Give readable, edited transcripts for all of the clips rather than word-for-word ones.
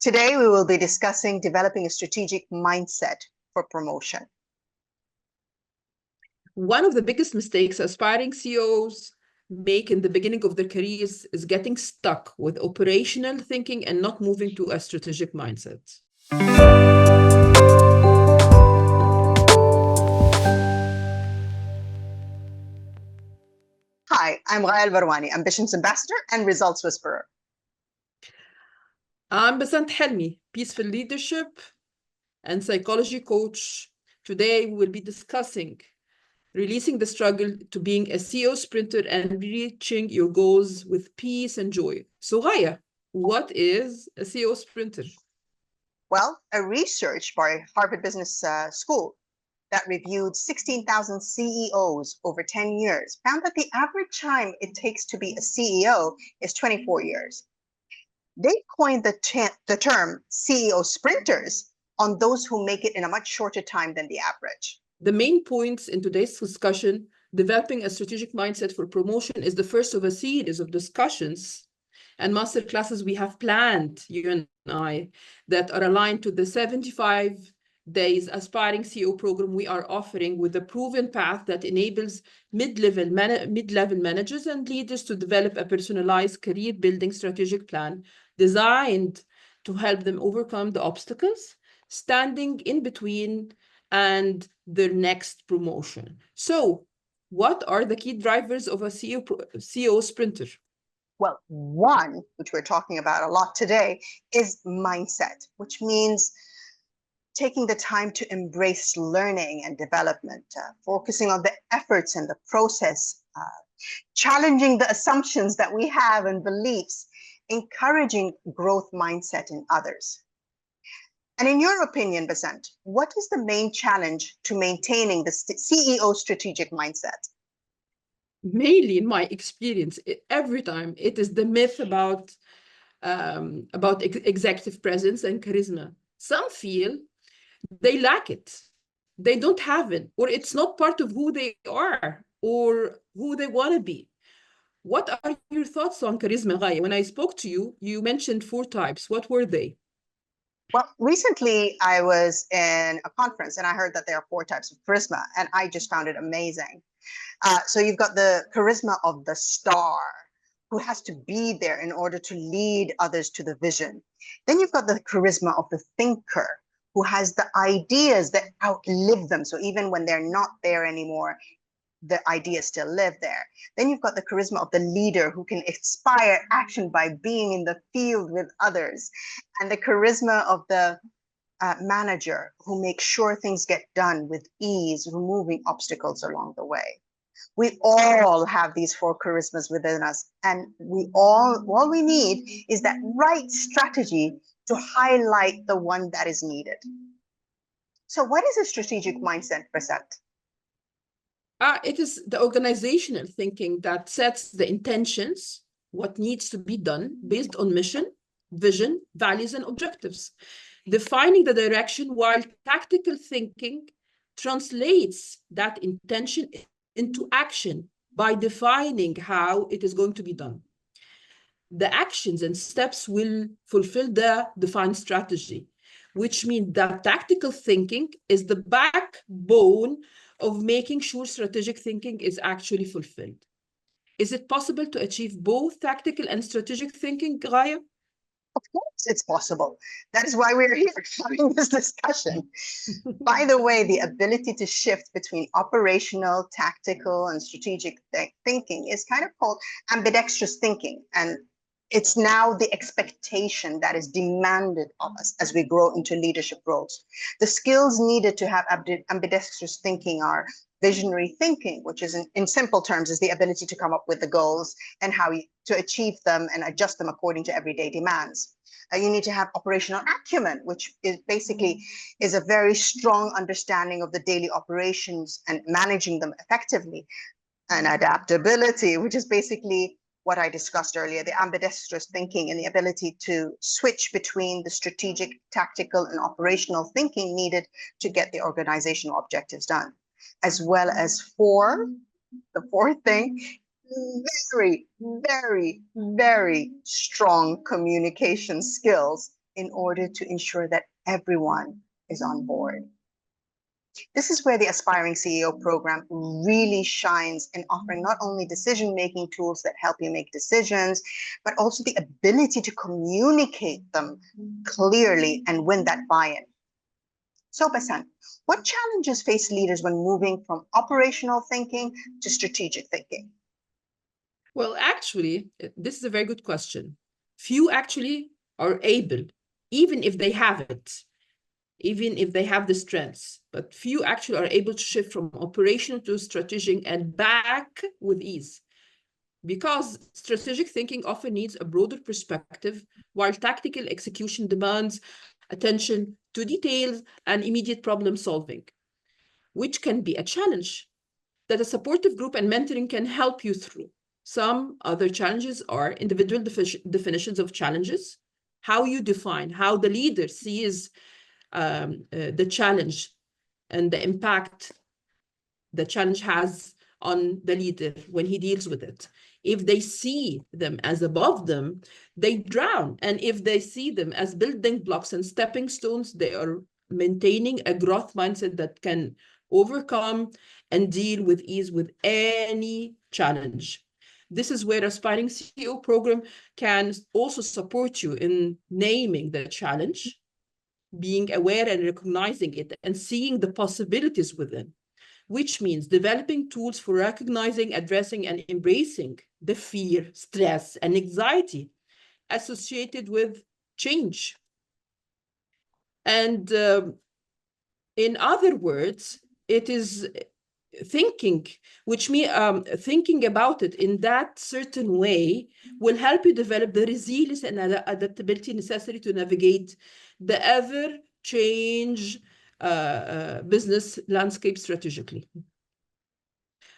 Today, we will be discussing developing a strategic mindset for promotion. One of the biggest mistakes aspiring CEOs make in the beginning of their careers is getting stuck with operational thinking and not moving to a strategic mindset. Hi, I'm Ghaya Al-Barwani, Ambitions Ambassador and Results Whisperer. I'm Basant Helmi, Peaceful Leadership and Psychology Coach. Today, we will be discussing releasing the struggle to being a CEO sprinter and reaching your goals with peace and joy. So, Ghaya, what is a CEO sprinter? Well, a research by Harvard Business School that reviewed 16,000 CEOs over 10 years found that the average time it takes to be a CEO is 24 years. They coined the term CEO sprinters on those who make it in a much shorter time than the average. The main points in today's discussion, developing a strategic mindset for promotion, is the first of a series of discussions and master classes we have planned, you and I, that are aligned to the 75 days aspiring CEO program we are offering, with a proven path that enables mid-level managers and leaders to develop a personalized career-building strategic plan designed to help them overcome the obstacles standing in between and their next promotion. So, what are the key drivers of a CEO sprinter? Well, one, which we're talking about a lot today, is mindset, which means taking the time to embrace learning and development, focusing on the efforts and the process, challenging the assumptions that we have and beliefs, encouraging growth mindset in others. And in your opinion, Basant, what is the main challenge to maintaining the CEO strategic mindset? Mainly, in my experience, every time it is the myth about executive presence and charisma. Some feel they lack it, they don't have it, or it's not part of who they are or who they want to be. What are your thoughts on charisma, Ghaya? When I spoke to you, you mentioned 4 types. What were they? Well, recently I was in a conference and I heard that there are 4 types of charisma, and I just found it amazing. So you've got the charisma of the star, who has to be there in order to lead others to the vision. Then you've got the charisma of the thinker, who has the ideas that outlive them. So even when they're not there anymore, the ideas still live there. Then you've got the charisma of the leader, who can inspire action by being in the field with others. And the charisma of the manager, who makes sure things get done with ease, removing obstacles along the way. We all have these 4 charismas within us, and all we need is that right strategy to highlight the one that is needed. So what is a strategic mindset, Basant? It is the organizational thinking that sets the intentions, what needs to be done based on mission, vision, values, and objectives, defining the direction, while tactical thinking translates that intention into action by defining how it is going to be done. The actions and steps will fulfill the defined strategy, which means that tactical thinking is the backbone of making sure strategic thinking is actually fulfilled. Is it possible to achieve both tactical and strategic thinking, Ghaya? Of course it's possible. That is why we're here having this discussion. By the way, the ability to shift between operational, tactical, and strategic thinking is kind of called ambidextrous thinking. And it's now the expectation that is demanded of us as we grow into leadership roles. The skills needed to have ambidextrous thinking are visionary thinking, which is in simple terms is the ability to come up with the goals and how to achieve them and adjust them according to everyday demands. You need to have operational acumen, which is basically is a very strong understanding of the daily operations and managing them effectively. And adaptability, which is basically what I discussed earlier, the ambidextrous thinking and the ability to switch between the strategic, tactical, and operational thinking needed to get the organizational objectives done. As well as the 4th thing, very, very, very strong communication skills in order to ensure that everyone is on board. This is where the Aspiring CEO program really shines in offering not only decision-making tools that help you make decisions, but also the ability to communicate them clearly and win that buy-in. So, Bassem, what challenges face leaders when moving from operational thinking to strategic thinking? Well, actually, this is a very good question. Few actually are able, even if they have it, even if they have the strengths, but few actually are able to shift from operational to strategic and back with ease. Because strategic thinking often needs a broader perspective, while tactical execution demands attention to details and immediate problem solving, which can be a challenge that a supportive group and mentoring can help you through. Some other challenges are individual definitions of challenges, how you define, how the leader sees the challenge and the impact the challenge has on the leader when he deals with it. If they see them as above them, they drown. And if they see them as building blocks and stepping stones, they are maintaining a growth mindset that can overcome and deal with ease with any challenge. This is where Aspiring CEO program can also support you in naming the challenge, being aware and recognizing it, and seeing the possibilities within, which means developing tools for recognizing, addressing, and embracing the fear, stress, and anxiety associated with change. And in other words, it is thinking, which means thinking about it in that certain way will help you develop the resilience and adaptability necessary to navigate the ever-change business landscape strategically.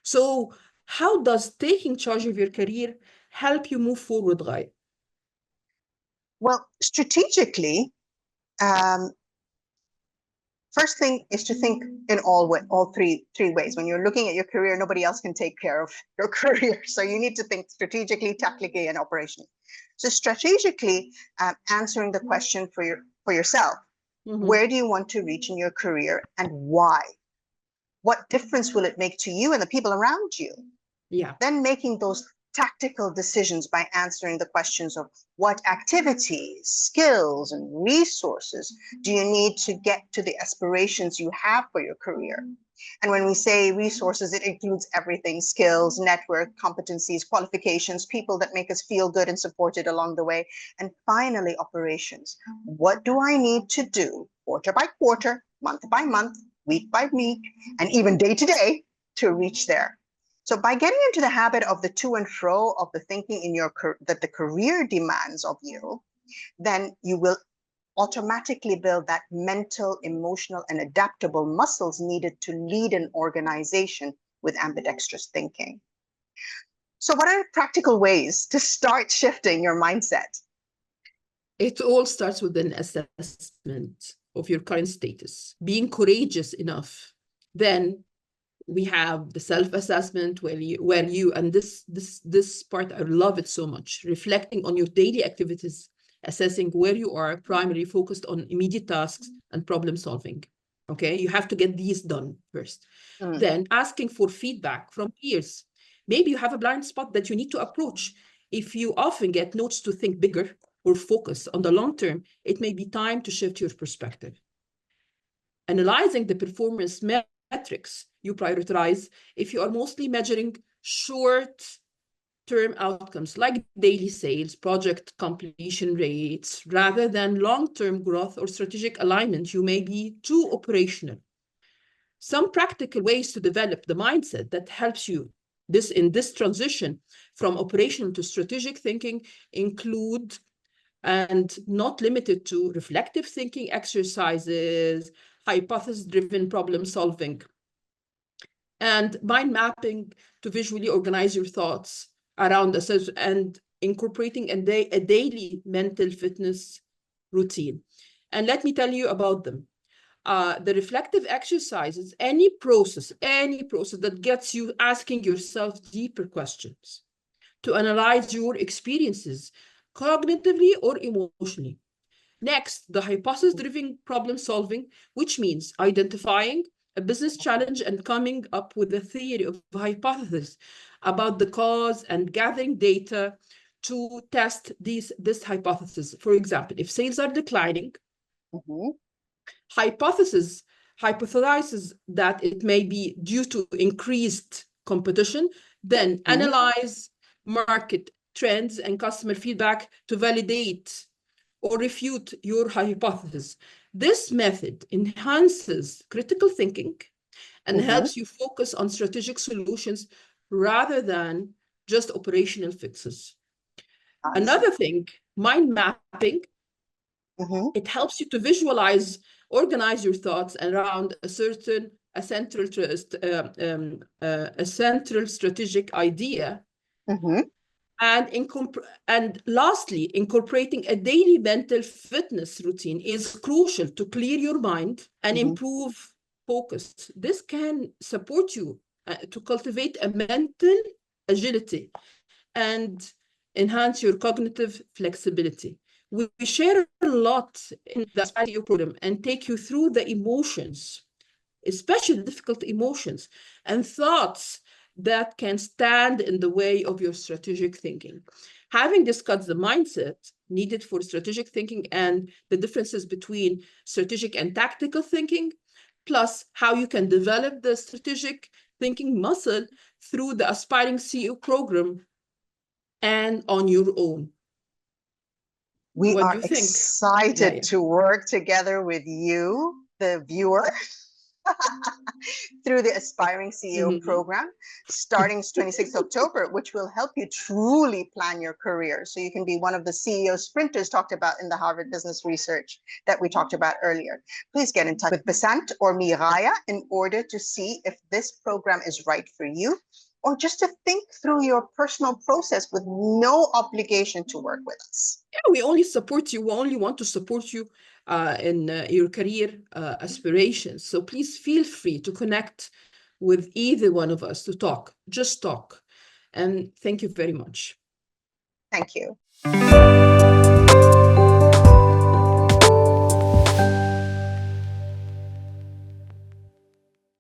So how does taking charge of your career help you move forward, Ghaya? Well, strategically, first thing is to think in all three ways. When you're looking at your career, nobody else can take care of your career. So you need to think strategically, tactically, and operationally. So strategically, answering the question for yourself, where do you want to reach in your career and why? What difference will it make to you and the people around you? Yeah. Then making those tactical decisions by answering the questions of what activities, skills, and resources do you need to get to the aspirations you have for your career? And when we say resources, it includes everything: skills, network, competencies, qualifications, people that make us feel good and supported along the way. And finally, operations. What do I need to do quarter by quarter, month by month, week by week, and even day to day to reach there? So by getting into the habit of the to and fro of the thinking in your that the career demands of you, then you will automatically build that mental, emotional, and adaptable muscles needed to lead an organization with ambidextrous thinking. So what are practical ways to start shifting your mindset? It all starts with an assessment of your current status, being courageous enough. Then we have the self-assessment where you and this part, I love it so much, reflecting on your daily activities, assessing where you are, primarily focused on immediate tasks and problem solving. Okay, you have to get these done first. Then asking for feedback from peers. Maybe you have a blind spot that you need to approach. If you often get notes to think bigger or focus on the long term, it may be time to shift your perspective. Analyzing the performance metrics you prioritize. If you are mostly measuring short-term outcomes like daily sales, project completion rates, rather than long-term growth or strategic alignment, you may be too operational. Some practical ways to develop the mindset that helps you in this transition from operational to strategic thinking include, and not limited to, reflective thinking exercises, hypothesis-driven problem solving, and mind mapping to visually organize your thoughts around us, and incorporating a daily mental fitness routine. And let me tell you about them. The reflective exercises, any process that gets you asking yourself deeper questions to analyze your experiences cognitively or emotionally. Next, the hypothesis-driven problem solving, which means identifying a business challenge and coming up with a theory of hypothesis about the cause and gathering data to test this hypothesis. For example, if sales are declining, hypothesizes that it may be due to increased competition, then analyze market trends and customer feedback to validate or refute your hypothesis. This method enhances critical thinking and helps you focus on strategic solutions rather than just operational fixes. Another thing, mind mapping, it helps you to visualize, organize your thoughts around a central strategic idea. And lastly, incorporating a daily mental fitness routine is crucial to clear your mind and improve focus. This can support you to cultivate a mental agility and enhance your cognitive flexibility. We share a lot in the CEO program and take you through the emotions, especially difficult emotions and thoughts that can stand in the way of your strategic thinking. Having discussed the mindset needed for strategic thinking and the differences between strategic and tactical thinking, plus how you can develop the strategic thinking muscle through the Aspiring CEO program and on your own. We What are do you think? excited to work together with you, the viewer, through the Aspiring CEO program, starting 26th October, which will help you truly plan your career so you can be one of the CEO sprinters talked about in the Harvard Business Research that we talked about earlier. Please get in touch with Besant or me, Raya, in order to see if this program is right for you, or just to think through your personal process with no obligation to work with us. Yeah, we only support you. We only want to support you in your career aspirations. So please feel free to connect with either one of us to talk. Just talk. And thank you very much. Thank you.